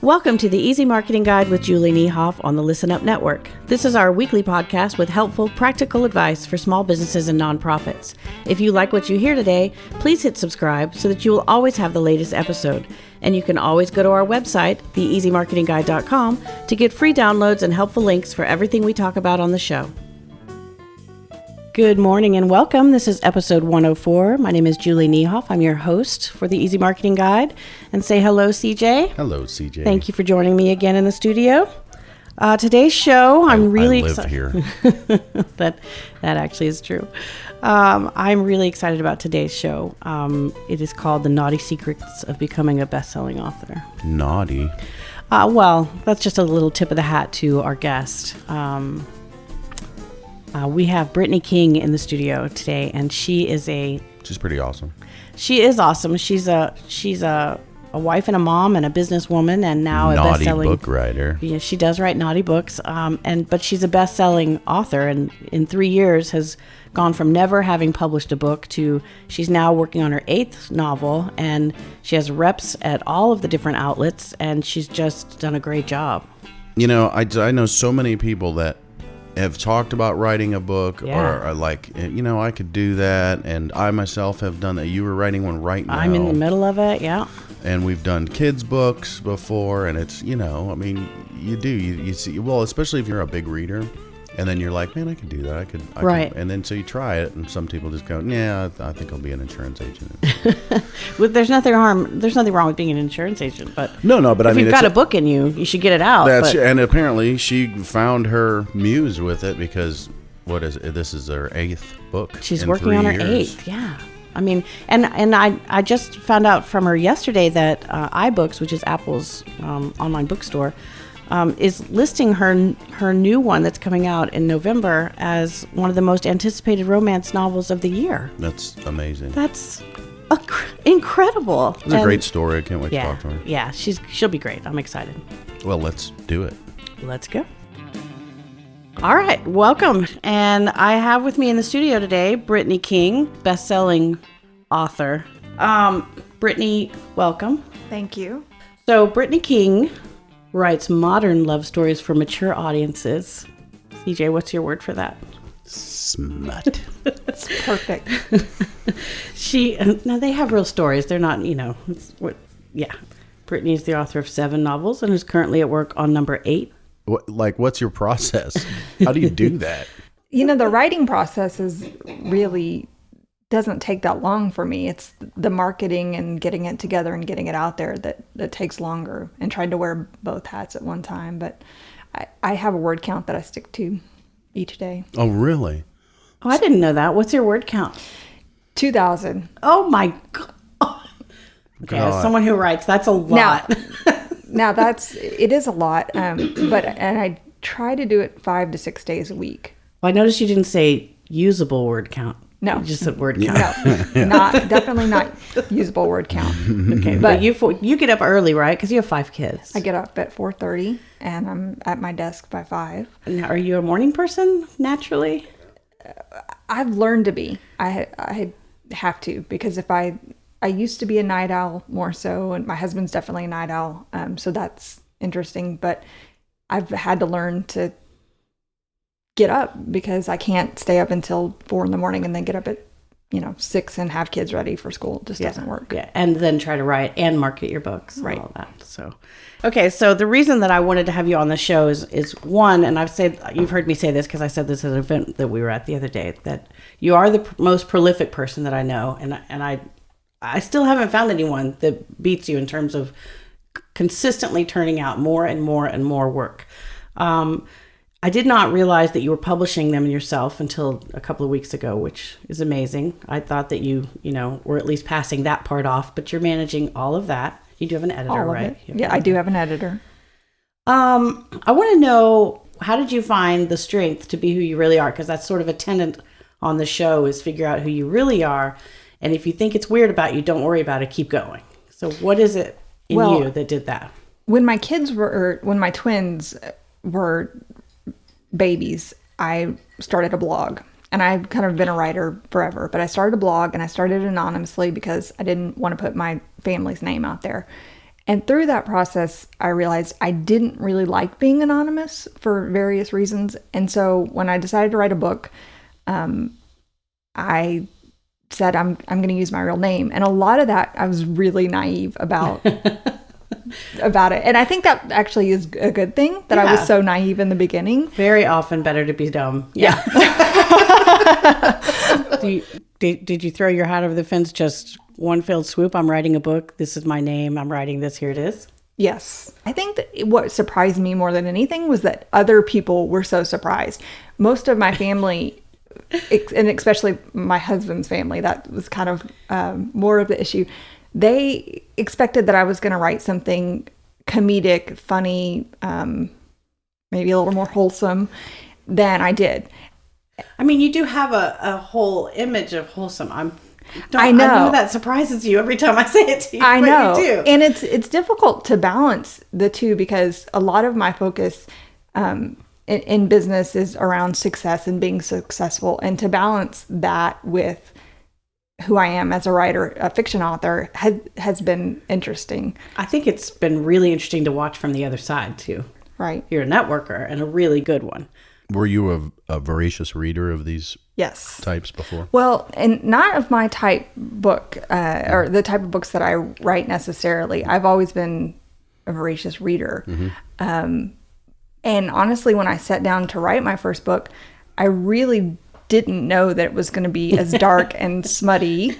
Welcome to the Easy Marketing Guide with Julie Niehoff on the Listen Up Network. This is our weekly podcast with helpful, practical advice for small businesses and nonprofits. If you like what you hear today, please hit subscribe so that you will always have the latest episode. And you can always go to our website, theeasymarketingguide.com, to get free downloads and helpful links for everything we talk about on the show. Good morning and welcome. This is episode 104. My name is Julie Niehoff. I'm your host for the Easy Marketing Guide. And say hello, CJ. Hello, CJ. Thank you for joining me again in the studio. Today's show, I'm really excited. Here. that actually is true. I'm really excited about today's show. It is called The Naughty Secrets of Becoming a Best-Selling Author. Naughty? Well, that's just a little tip of the hat to our guest. We have Brittany King in the studio today, and she's pretty awesome. She is awesome. She's a wife and a mom and a businesswoman, and now naughty a best-selling book writer. Yeah, she does write naughty books. But she's a best-selling author, and in 3 years has gone from never having published a book to she's now working on her 8th novel, and she has reps at all of the different outlets, and she's just done a great job. You know, I know so many people that have talked about writing a book or are like, you know, I could do that, and I myself have done that. You were writing one right now. I'm in the middle of it, yeah. And we've done kids' books before, and it's, you know, I mean, you see, well, especially if you're a big reader, and then you're like, man, I could do that. I could. And then so you try it, and some people just go, yeah, I think I'll be an insurance agent. Well, there's nothing wrong with being an insurance agent, but no, but if you've got a book in you, you should get it out. And apparently she found her muse with it because this is her 8th book. She's working on her 8th, yeah. I mean, and I just found out from her yesterday that iBooks, which is Apple's online bookstore, is listing her new one that's coming out in November as one of the most anticipated romance novels of the year. That's amazing. That's incredible. It's a great story. I can't wait to talk to her. Yeah, she'll be great. I'm excited. Well, let's do it. Let's go. All right, welcome. And I have with me in the studio today Brittany King, best-selling author. Brittany, welcome. Thank you. So Brittany King writes modern love stories for mature audiences. CJ, what's your word for that? Smut. It's perfect. Now they have real stories. They're not, Brittany is the author of 7 novels and is currently at work on number 8. What's your process? How do you do that? The writing process doesn't take that long for me. It's the marketing and getting it together and getting it out there that takes longer, and trying to wear both hats at one time. But I have a word count that I stick to each day. Oh, really? Oh, I didn't know that. What's your word count? 2,000. Oh my God. Okay, as someone who writes, that's a lot. Now it is a lot, and I try to do it 5 to 6 days a week. Well, I noticed you didn't say usable word count. No, you just said word count. No, definitely not usable word count. Okay, but you get up early, right? Because you have 5 kids. I get up at 4:30, and I'm at my desk by 5. Now, are you a morning person naturally? I've learned to be. I have to, because if I used to be a night owl more so, and my husband's definitely a night owl, so that's interesting. But I've had to learn to get up, because I can't stay up until 4 a.m. and then get up at 6 and have kids ready for school. It just doesn't work. Yeah, and then try to write and market your books, right? And all that. So, okay. So the reason that I wanted to have you on the show is one, and you've heard me say this because I said this at an event that we were at the other day, that you are the most prolific person that I know, and I still haven't found anyone that beats you in terms of consistently turning out more and more and more work. I did not realize that you were publishing them yourself until a couple of weeks ago, which is amazing. I thought that you were at least passing that part off, but you're managing all of that. You do have an editor, right? Yeah, I do have an editor. I want to know, how did you find the strength to be who you really are? Because that's sort of a tenet on the show, is figure out who you really are. And if you think it's weird about you, don't worry about it. Keep going. So what is it in you that did that? When my twins were babies, I started a blog, and I've kind of been a writer forever, but I started a blog, and I started anonymously because I didn't want to put my family's name out there. And through that process, I realized I didn't really like being anonymous for various reasons. And so when I decided to write a book, I said, I'm going to use my real name. And a lot of that, I was really naive about about it. And I think that actually is a good thing that I was so naive in the beginning. Very often better to be dumb. Yeah. Did you throw your hat over the fence just one fell swoop? I'm writing a book. This is my name. I'm writing this. Here it is. Yes. I think that what surprised me more than anything was that other people were so surprised. Most of my family, and especially my husband's family, that was kind of more of the issue. They expected that I was going to write something comedic, funny, maybe a little more wholesome than I did. I mean, you do have a whole image of wholesome. I know that surprises you every time I say it to you. I know, you do. And it's difficult to balance the two because a lot of my focus in business is around success and being successful, and to balance that with who I am as a writer, a fiction author, has been interesting. I think it's been really interesting to watch from the other side too. Right, you're a networker and a really good one. Were you a voracious reader of these types before? Well, and not of my type book, or the type of books that I write necessarily. I've always been a voracious reader. Mm-hmm. And honestly, when I sat down to write my first book, I really didn't know that it was going to be as dark and smutty.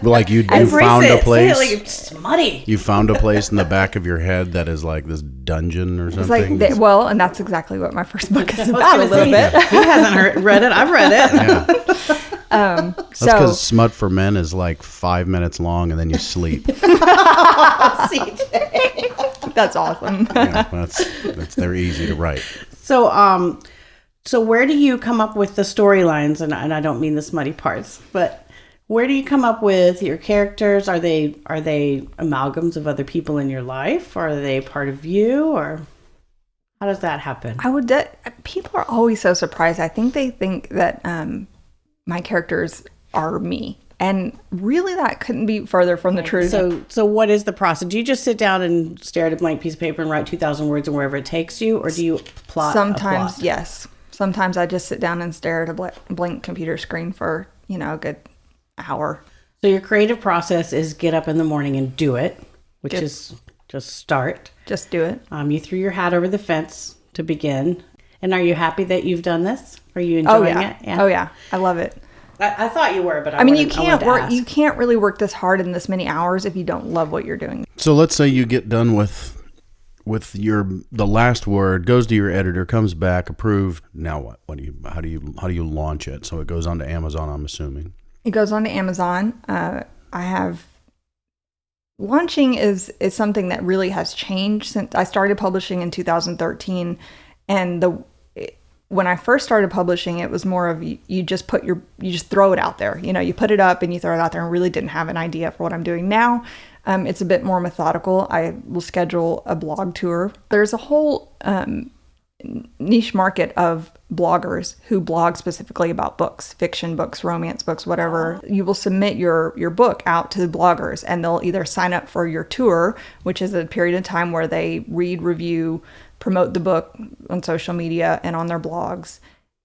Like you found a place. Say it like smutty. You found a place in the back of your head that is like this dungeon or something. It's like and that's exactly what my first book is about. A little bit. Who hasn't read it? I've read it. Yeah. That's because Smut for Men is like 5 minutes long and then you sleep. CJ. That's awesome. Yeah, they're easy to write. So where do you come up with the storylines? And I don't mean the smutty parts, but where do you come up with your characters? Are they amalgams of other people in your life? Or are they part of you? Or how does that happen? People are always so surprised. I think they think that my characters are me. And really that couldn't be further from the truth. So what is the process? Do you just sit down and stare at a blank piece of paper and write 2,000 words and wherever it takes you? Or do you plot Sometimes, a plot? yes. Sometimes I just sit down and stare at a blank computer screen for, a good hour. So your creative process is get up in the morning and do it, which is just start. Just do it. You threw your hat over the fence to begin. And are you happy that you've done this? Are you enjoying it? Yeah. Oh yeah. I love it. I thought you were, but you can't really work this hard in this many hours if you don't love what you're doing. So let's say you get done with the last word, goes to your editor, comes back, approved. Now what? How do you launch it? So it goes on to Amazon, I'm assuming. It goes on to Amazon. Launching is something that really has changed since I started publishing in 2013. And when I first started publishing, it was more of you just throw it out there. You put it up and you throw it out there and really didn't have an idea for what I'm doing now. It's a bit more methodical. I will schedule a blog tour. There's a whole niche market of bloggers who blog specifically about books, fiction books, romance books, whatever. You will submit your book out to the bloggers and they'll either sign up for your tour, which is a period of time where they read, review, promote the book on social media and on their blogs.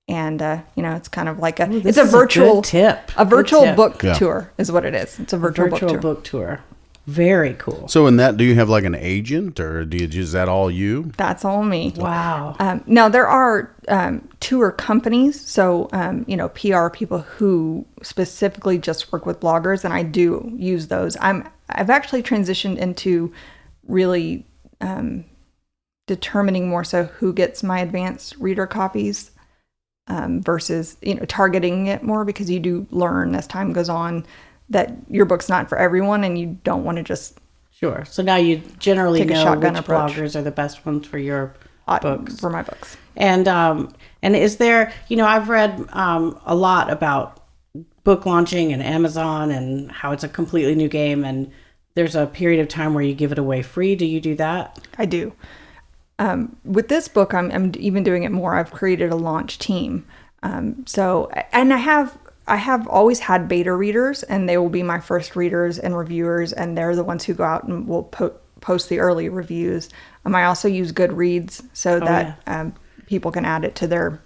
And, it's kind of like it's a virtual tip. A virtual book tour is what it is. It's a virtual book tour. Very cool. So in that, do you have like an agent or is that all you? That's all me. Wow. Now there are tour companies. So, PR people who specifically just work with bloggers, and I do use those. I've actually transitioned into really determining more so who gets my advanced reader copies versus, targeting it more, because you do learn as time goes on that your book's not for everyone and you don't want to just... Sure. So now you generally know which approach. bloggers are the best ones for your books. For my books. And is there, I've read a lot about book launching and Amazon and how it's a completely new game, and there's a period of time where you give it away free. Do you do that? I do. With this book, I'm even doing it more. I've created a launch team. And I have always had beta readers, and they will be my first readers and reviewers, and they're the ones who go out and will post the early reviews. I also use Goodreads so that people can add it to their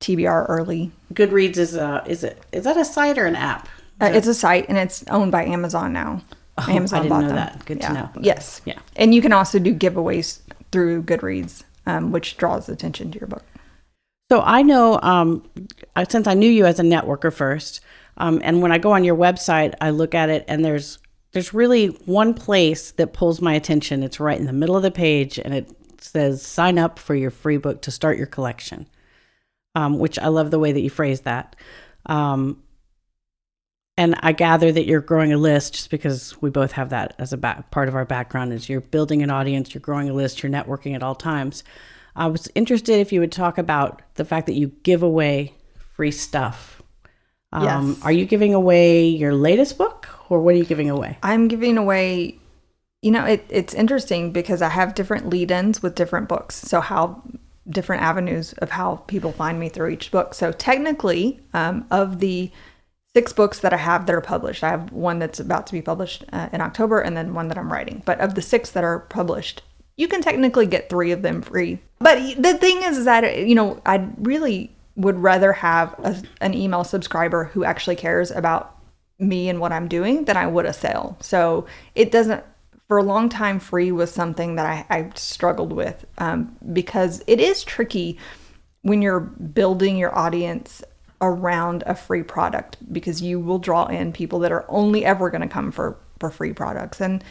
TBR early. Goodreads is that a site or an app? It's a site, and it's owned by Amazon now. Oh, Amazon I didn't know them. that. Good to know. Yes. Yeah. And you can also do giveaways through Goodreads, which draws attention to your book. So I know, since I knew you as a networker first, and when I go on your website, I look at it, and there's really one place that pulls my attention. It's right in the middle of the page, and it says, sign up for your free book to start your collection, which I love the way that you phrase that. And I gather that you're growing a list just because we both have that as a part of our background is you're building an audience, you're growing a list, you're networking at all times. I was interested if you would talk about the fact that you give away free stuff. Yes. Are you giving away your latest book, or what are you giving away? I'm giving away, it's interesting because I have different lead-ins with different books. So how different avenues of how people find me through each book. So technically, of the 6 books that I have that are published, I have one that's about to be published in October, and then one that I'm writing. But of the 6 that are published, you can technically get 3 of them free. But the thing is that, I really would rather have an email subscriber who actually cares about me and what I'm doing than I would a sale. So it doesn't, for a long time, free was something that I struggled with because it is tricky when you're building your audience around a free product, because you will draw in people that are only ever going to come for free products. And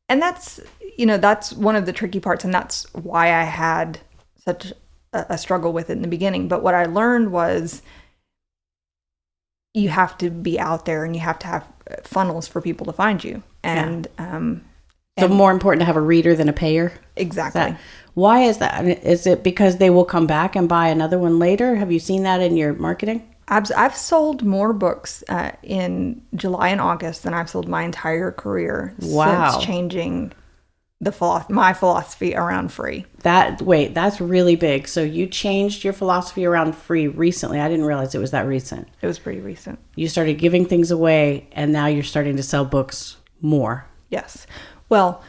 that's, that's one of the tricky parts. And that's why I had such a struggle with it in the beginning. But what I learned was you have to be out there and you have to have funnels for people to find you. And, so more important to have a reader than a payer? Exactly. Why is that? Is it because they will come back and buy another one later? Have you seen that in your marketing? I've sold more books in July and August than I've sold my entire career since changing my philosophy around free. That's really big. So you changed your philosophy around free recently. I didn't realize it was that recent. It was pretty recent. You started giving things away, and now you're starting to sell books more. Yes. Well,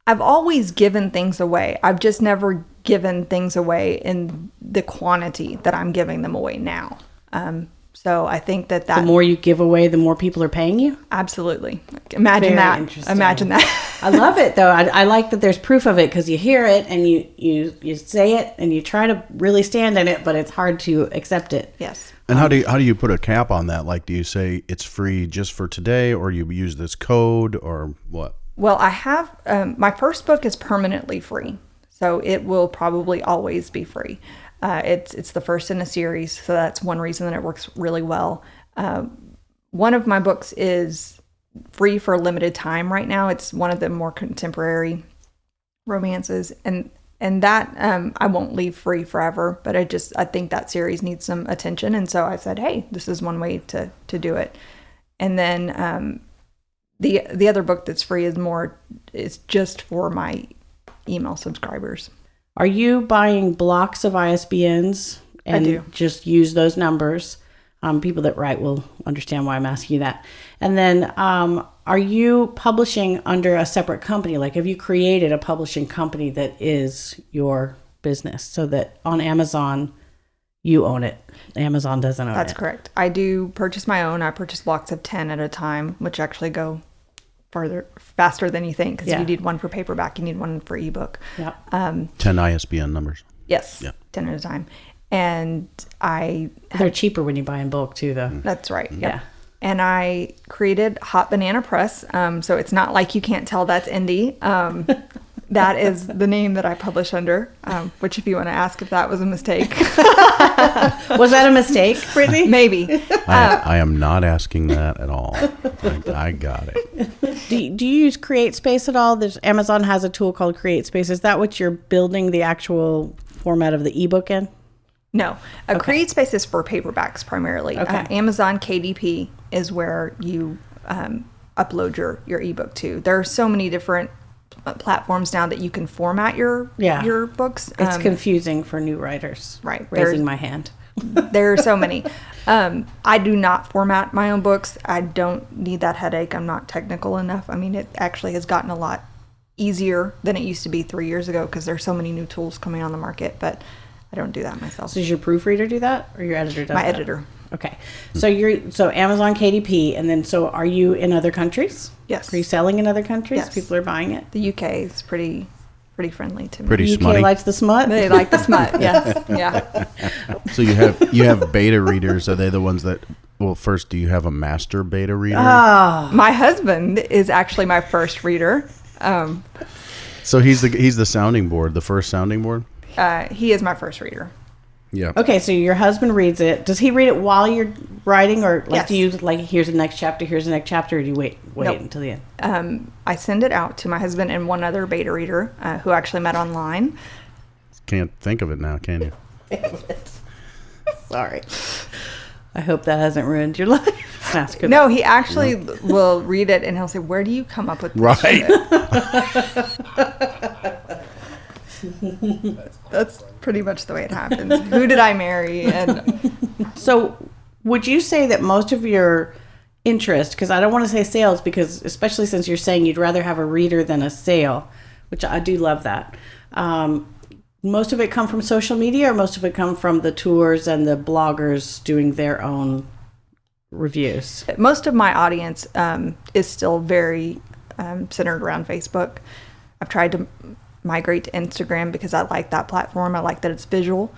I've always given things away. I've just never given things away in the quantity that I'm giving them away now. So I think that the more you give away, the more people are paying you? Absolutely. Imagine that. Imagine that. I love it, though. I like that there's proof of it, because you hear it and you say it and you try to really stand in it, but it's hard to accept it. Yes. And how do you put a cap on that? Like, do you say it's free just for today, or you use this code, or what? Well, I have, my first book is permanently free, so it will probably always be free. It's the first in a series, so that's one reason that it works really well. One of my books is free for a limited time right now. It's one of the more contemporary romances, and that I won't leave free forever, but I think that series needs some attention, and so I said, hey, this is one way to do it. And then the other book that's free is just for my email subscribers. Are you buying blocks of ISBNs and I do. Just use those numbers? People that write will understand why I'm asking you that. And then are you publishing under a separate company? Like, have you created a publishing company that is your business so that on Amazon you own it? Amazon doesn't own it. That's correct. I do purchase my own. I purchase blocks of 10 at a time, which actually go faster than you think, because you need one for paperback, you need one for ebook. Yep. 10 ISBN numbers. Yes. Yep. 10 at a time. And they're cheaper when you buy in bulk too, though. That's right. Yeah. Yep. And I created Hot Banana Press. So it's not like you can't tell that's indie. That is the name that I publish under, which if you want to ask if that was a mistake. Was that a mistake, Brittany? Maybe. I am not asking that at all. I got it. Do you use CreateSpace at all? Amazon has a tool called CreateSpace. Is that what you're building the actual format of the ebook in? No. CreateSpace is for paperbacks primarily. Okay. Amazon KDP is where you upload your ebook to. There are so many different platforms now that you can format your books. It's confusing for new writers. Right. Raising my hand. There are so many. I do not format my own books. I don't need that headache. I'm not technical enough. I mean, it actually has gotten a lot easier than it used to be 3 years ago because there's so many new tools coming on the market, but I don't do that myself. So does your proofreader do that, or your editor does My that? editor. Okay. So so Amazon KDP, and then so are you in other countries? Yes. Are you selling in other countries? Yes. People are buying it? The UK is pretty friendly to me. Pretty The UK smutty. likes the smut? They like the smut, yes. Yeah. So you have beta readers. Are they the ones that? Well, first, do you have a master beta reader? My husband is actually my first reader. So he's the sounding board, the first sounding board. He is my first reader. Yeah. Okay, so your husband reads it. Does he read it while you're writing, or like Yes. do you like here's the next chapter, or do you wait Nope. until the end? I send it out to my husband and one other beta reader who actually met online. Can't think of it now, can you? Sorry. I hope that hasn't ruined your life. Ask her No, he actually will read it and he'll say, "Where do you come up with this Right. shit?" That's pretty much the way it happens. Who did I marry? And So, would you say that most of your interest, because I don't want to say sales, because especially since you're saying you'd rather have a reader than a sale, which I do love that. Most of it come from social media, or most of it come from the tours and the bloggers doing their own reviews? most of my audience is still very centered around Facebook. I've tried to migrate to Instagram because I like that platform. I like that it's visual.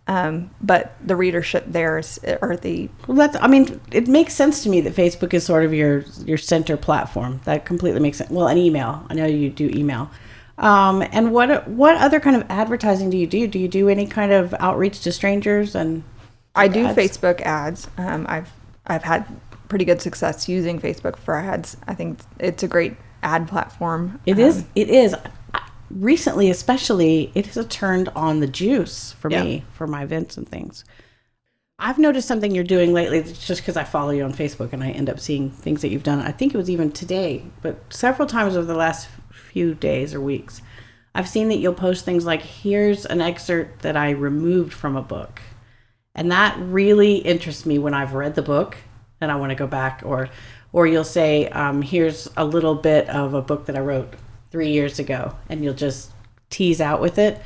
But the readership there are the... Well, it makes sense to me that Facebook is sort of your center platform. That completely makes sense. Well, and email. I know you do email. And what other kind of advertising do you do? Do you do any kind of outreach to strangers and I do ads? Facebook ads. I've had pretty good success using Facebook for ads. I think it's a great ad platform. It is. Recently, especially, it has turned on the juice for me, for my events and things. I've noticed something you're doing lately, just because I follow you on Facebook and I end up seeing things that you've done. I think it was even today, but several times over the last few days or weeks, I've seen that you'll post things like, here's an excerpt that I removed from a book. And that really interests me when I've read the book and I want to go back, or you'll say, here's a little bit of a book that I wrote 3 years ago, and you'll just tease out with it.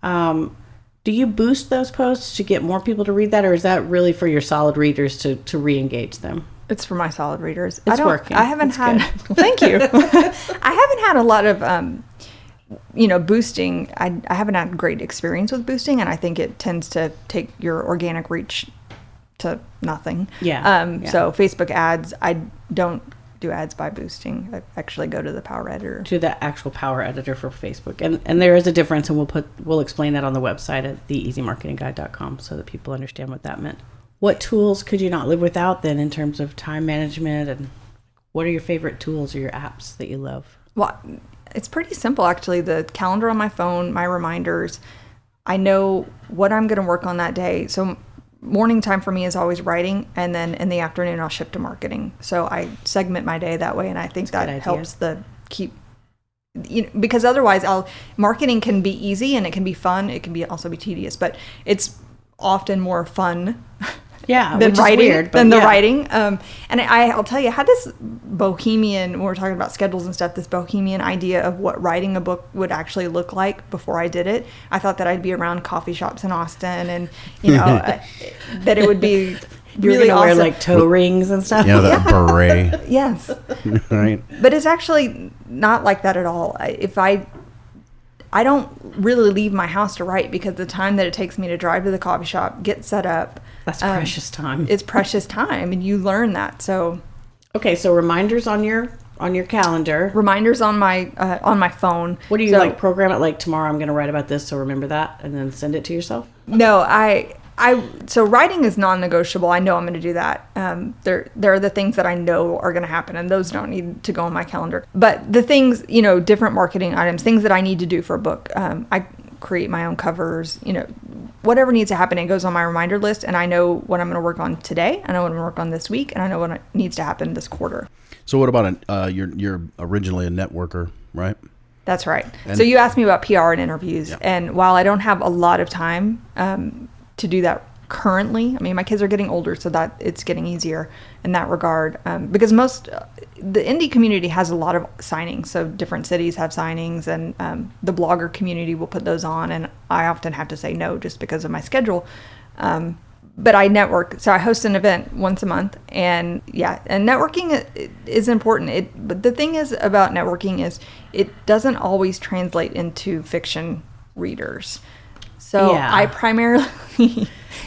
Do you boost those posts to get more people to read that, or is that really for your solid readers to re-engage them? It's for my solid readers. It's working. I haven't It's had... Well, thank you. I haven't had a lot of... boosting. I haven't had great experience with boosting, and I think it tends to take your organic reach to nothing. Yeah. So Facebook ads, I don't do ads by boosting. I actually go to the Power Editor. To the actual Power Editor for Facebook. And there is a difference, and we'll explain that on the website at theeasymarketingguide.com so that people understand what that meant. What tools could you not live without then in terms of time management, and what are your favorite tools or your apps that you love? Well, it's pretty simple, actually. The calendar on my phone, my reminders. I know what I'm going to work on that day. So morning time for me is always writing, and then in the afternoon I'll shift to marketing. So I segment my day that way, and I think that helps because otherwise marketing can be easy and it can be fun. It can also be tedious, but it's often more fun. Yeah, than which writing, is weird, than the writing. And I'll tell you, I had this bohemian, when we're talking about schedules and stuff, this bohemian idea of what writing a book would actually look like before I did it. I thought that I'd be around coffee shops in Austin, and that it would be really awesome. Wear awesome. like toe rings and stuff. Yeah, that beret. Yes. Right. But it's actually not like that at all. I don't really leave my house to write, because the time that it takes me to drive to the coffee shop, get set up, that's precious time. It's precious time, and you learn that. So, okay, so reminders on your calendar. Reminders on my phone. What do you program it like, tomorrow I'm going to write about this, so remember that, and then send it to yourself? No, so writing is non-negotiable. I know I'm going to do that. There are the things that I know are going to happen, and those don't need to go on my calendar. But the things, different marketing items, things that I need to do for a book, I create my own covers, whatever needs to happen, it goes on my reminder list, and I know what I'm going to work on today. I know what I'm going to work on this week, and I know what needs to happen this quarter. So what about you're originally a networker, right? That's right. So you asked me about PR and interviews, and while I don't have a lot of time to do that currently. I mean, my kids are getting older, so that it's getting easier in that regard. Because the indie community has a lot of signings, so different cities have signings, and the blogger community will put those on, and I often have to say no just because of my schedule. But I network, so I host an event once a month, and networking is important. But the thing is about networking is it doesn't always translate into fiction readers. So I primarily...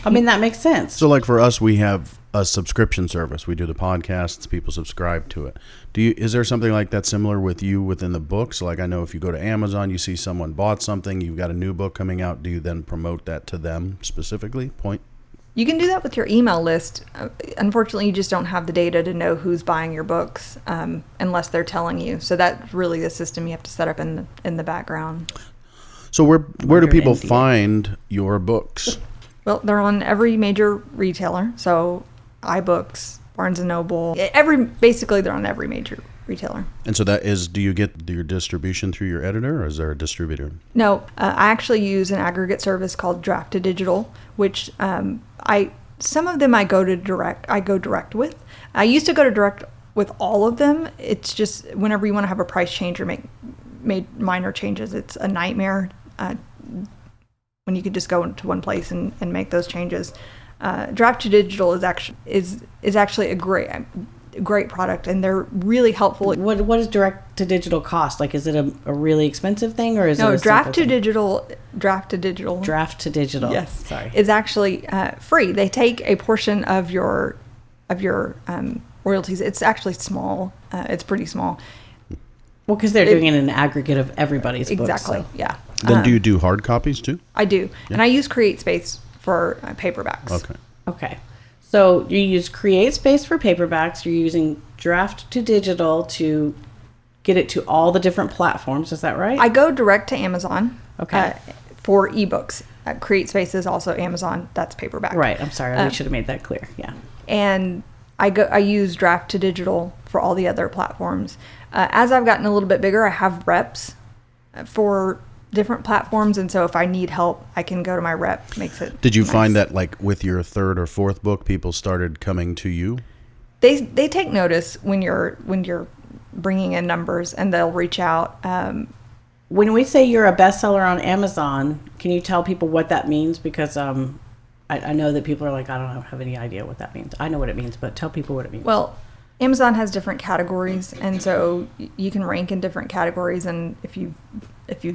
I mean, that makes sense. So like for us, we have a subscription service. We do the podcasts, people subscribe to it. Is there something like that similar with you within the books? Like I know if you go to Amazon, you see someone bought something, you've got a new book coming out. Do you then promote that to them specifically? You can do that with your email list. Unfortunately, you just don't have the data to know who's buying your books unless they're telling you. So that's really the system you have to set up in the background. So where do people find your books? Well, they're on every major retailer. So iBooks, Barnes & Noble, basically they're on every major retailer. And so do you get your distribution through your editor, or is there a distributor? No, I actually use an aggregate service called Draft to Digital, which some of them I go direct with. I used to go to direct with all of them. It's just whenever you want to have a price change or make minor changes, it's a nightmare when you could just go into one place and make those changes. Draft to Digital is actually a great product, and they're really helpful. What does direct to digital cost? Like, is it a really expensive thing, or is it Draft to Digital? Draft to Digital. Yes, sorry. Is actually free. They take a portion of your royalties. It's actually small. It's pretty small. Well, because they're doing it in an aggregate of everybody's books. Exactly. So. Yeah. Then do you do hard copies too? I do, and I use CreateSpace for paperbacks. Okay. So you use CreateSpace for paperbacks. You're using Draft to Digital to get it to all the different platforms. Is that right? I go direct to Amazon. Okay. For ebooks, CreateSpace is also Amazon. That's paperback. Right. I'm sorry. We should have made that clear. Yeah. And I use Draft to Digital for all the other platforms. As I've gotten a little bit bigger, I have reps for different platforms, and so if I need help, I can go to my rep. Makes it. Did you find that like with your third or fourth book, people started coming to you? They take notice when you're bringing in numbers, and they'll reach out. When we say you're a bestseller on Amazon, can you tell people what that means? Because I know that people are like, I don't have any idea what that means. I know what it means, but tell people what it means. Well, Amazon has different categories, and so you can rank in different categories. And if you've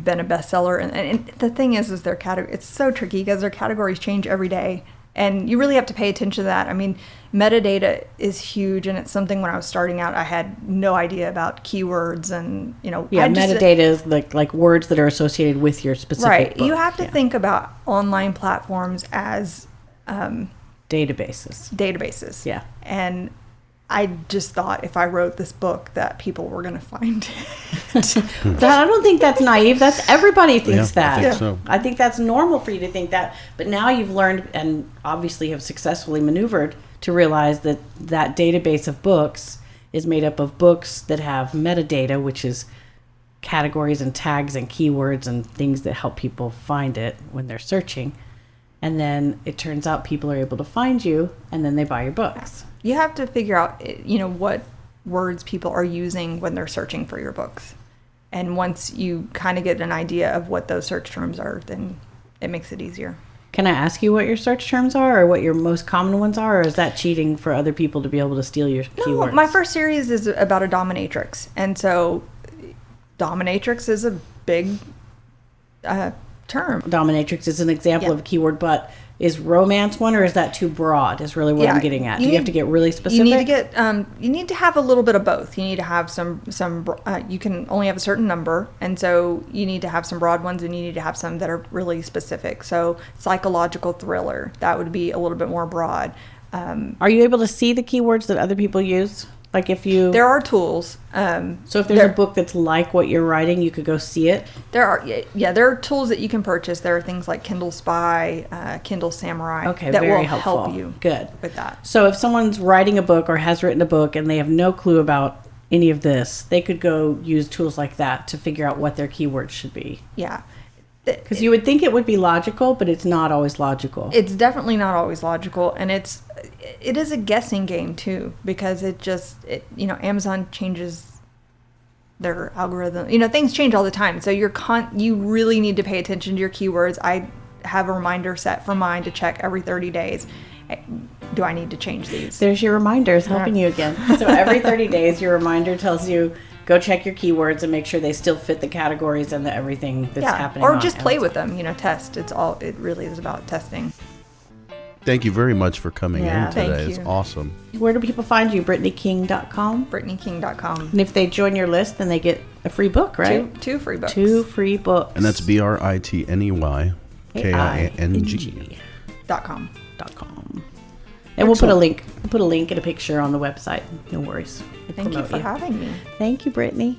been a bestseller, and the thing is their category, it's so tricky because their categories change every day, and you really have to pay attention to that. I mean, metadata is huge, and it's something when I was starting out, I had no idea about keywords, and metadata is like words that are associated with your specific book. You have to think about online platforms as databases. Yeah. And I just thought if I wrote this book that people were going to find it. I don't think that's naive. Everybody thinks that. I think so. I think that's normal for you to think that. But now you've learned and obviously have successfully maneuvered to realize that database of books is made up of books that have metadata, which is categories and tags and keywords and things that help people find it when they're searching. And then it turns out people are able to find you, and then they buy your books. You have to figure out, what words people are using when they're searching for your books. And once you kind of get an idea of what those search terms are, then it makes it easier. Can I ask you what your search terms are, or what your most common ones are, or is that cheating for other people to be able to steal your keywords? No, my first series is about a dominatrix. And so dominatrix is a big term. Dominatrix is an example of a keyword, but is romance one, or is that too broad? Is really what I'm getting at. Do you have to get really specific? You need to have a little bit of both. You need to have some you can only have a certain number, and so you need to have some broad ones, and you need to have some that are really specific. So psychological thriller, that would be a little bit more broad. Are you able to see the keywords that other people use? Like there are tools. So if there's a book that's like what you're writing, you could go see it. There are tools that you can purchase. There are things like Kindle Spy, Kindle Samurai that will help you with that. So if someone's writing a book or has written a book and they have no clue about any of this, they could go use tools like that to figure out what their keywords should be. Yeah. Because you would think it would be logical, but it's not always logical. It's definitely not always logical, and it is a guessing game too, because Amazon changes their algorithm. Things change all the time, so you really need to pay attention to your keywords. I have a reminder set for mine to check every 30 days. Do I need to change these? There's your reminders helping you again. So every 30 days, your reminder tells you, go check your keywords and make sure they still fit the categories and everything that's happening. Or just play with them, test. It really is about testing. Thank you very much for coming in today. Thank you. It's awesome. Where do people find you? BrittanyKing.com? BrittanyKing.com. And if they join your list, then they get a free book, right? Two free books. 2 free books. And that's BrittanyKing.com. And we'll put a link and a picture on the website. No worries. Thank you for having me. Thank you, Brittany.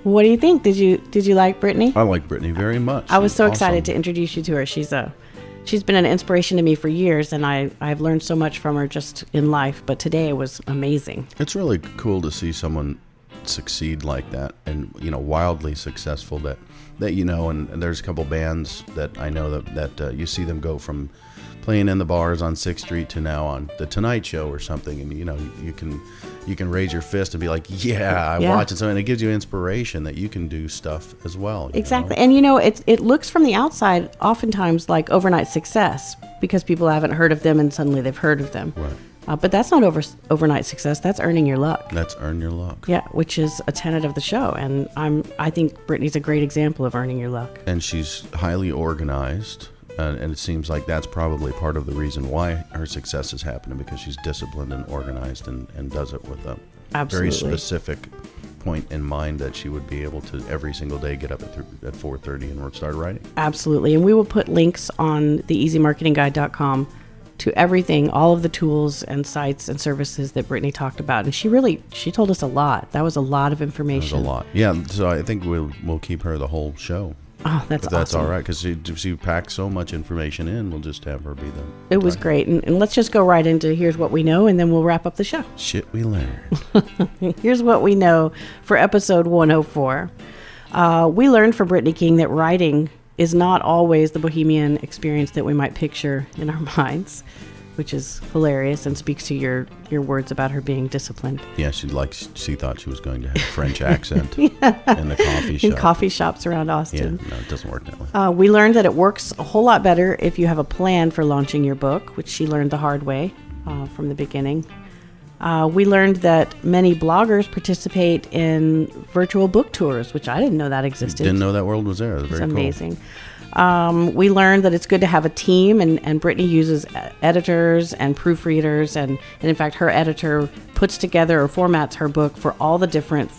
What do you think? Did you like Brittany? I like Brittany very much. I was so excited to introduce you to her. She's been an inspiration to me for years, and I've learned so much from her just in life. But today it was amazing. It's really cool to see someone succeed like that, and wildly successful. That and there's a couple bands that I know that you see them go from playing in the bars on 6th Street to now on the Tonight Show or something, and you can raise your fist and be like, I'm watching something, and it gives you inspiration that you can do stuff as well. Exactly. And it looks from the outside oftentimes like overnight success because people haven't heard of them and suddenly they've heard of them. Right. But that's not overnight success. That's earning your luck. That's earn your luck. Yeah, which is a tenet of the show, and I think Brittany's a great example of earning your luck. And she's highly organized. And it seems like that's probably part of the reason why her success is happening, because she's disciplined and organized and does it with a very specific point in mind that she would be able to every single day get up at 4:30 and start writing. Absolutely. And we will put links on the easymarketingguide.com to everything, all of the tools and sites and services that Brittany talked about. And she told us a lot. That was a lot of information. That was a lot. Yeah, so I think we'll keep her the whole show. Oh, that's awesome. That's all right, because she packed so much information in. We'll just have her be the... It was great. And let's just go right into here's what we know, and then we'll wrap up the show. Shit we learned. Here's what we know for episode 104. We learned from Brittany King that writing is not always the bohemian experience that we might picture in our minds, which is hilarious and speaks to your words about her being disciplined. Yeah, she thought she was going to have a French accent in the coffee shop. In coffee shops around Austin. Yeah, no, it doesn't work that way. We learned that it works a whole lot better if you have a plan for launching your book, which she learned the hard way from the beginning. We learned that many bloggers participate in virtual book tours, which I didn't know that existed. Didn't know that world was there. It was very cool. Amazing. We learned that it's good to have a team, and Brittany uses editors and proofreaders, and in fact, her editor puts together or formats her book for all the different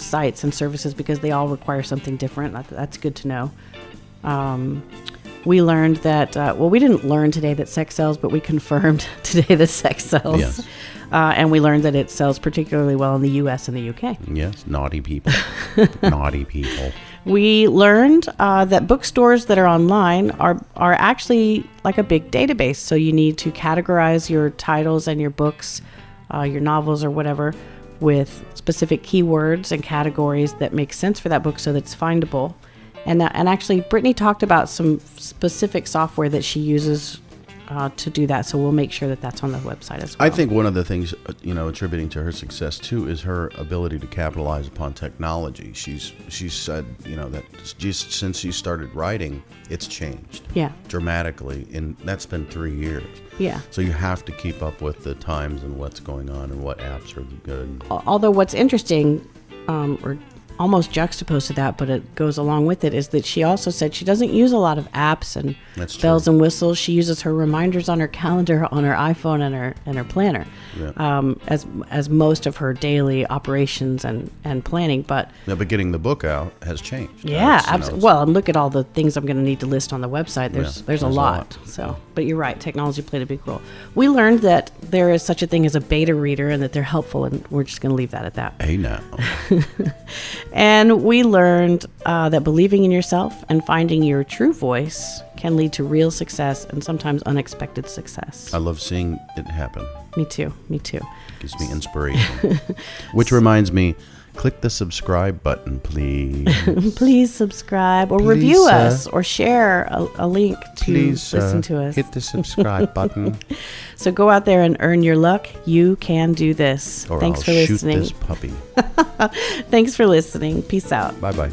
sites and services because they all require something different. That's good to know. We learned that, we didn't learn today that sex sells, but we confirmed today that sex sells. Yes. And we learned that it sells particularly well in the U.S. and the U.K. Yes, naughty people. Naughty people. We learned that bookstores that are online are actually like a big database. So you need to categorize your titles and your books, your novels or whatever, with specific keywords and categories that make sense for that book so that it's findable. And actually, Brittany talked about some specific software that she uses to do that. So we'll make sure that that's on the website as well. I think one of the things, attributing to her success too, is her ability to capitalize upon technology. She's said, that just since she started writing, it's changed. Yeah. Dramatically. And that's been 3 years. Yeah. So you have to keep up with the times and what's going on and what apps are good. Although what's interesting, or almost juxtaposed to that, but it goes along with it, is that she also said she doesn't use a lot of apps and bells and whistles. She uses her reminders on her calendar, on her iPhone, and her planner, as most of her daily operations and planning. But getting the book out has changed. Yeah, absolutely. Well, and look at all the things I'm going to need to list on the website. There's a lot. So, but you're right. Technology played a big role. We learned that there is such a thing as a beta reader and that they're helpful, and we're just going to leave that at that. Hey, now. And we learned that believing in yourself and finding your true voice can lead to real success and sometimes unexpected success. I love seeing it happen. Me too. Gives me inspiration. Which reminds me, click the subscribe button, please. Please subscribe or review us or share a link to listen to us. Hit the subscribe button. So go out there and earn your luck. You can do this. Or Thanks I'll for listening. shoot this puppy. Thanks for listening. Peace out. Bye-bye.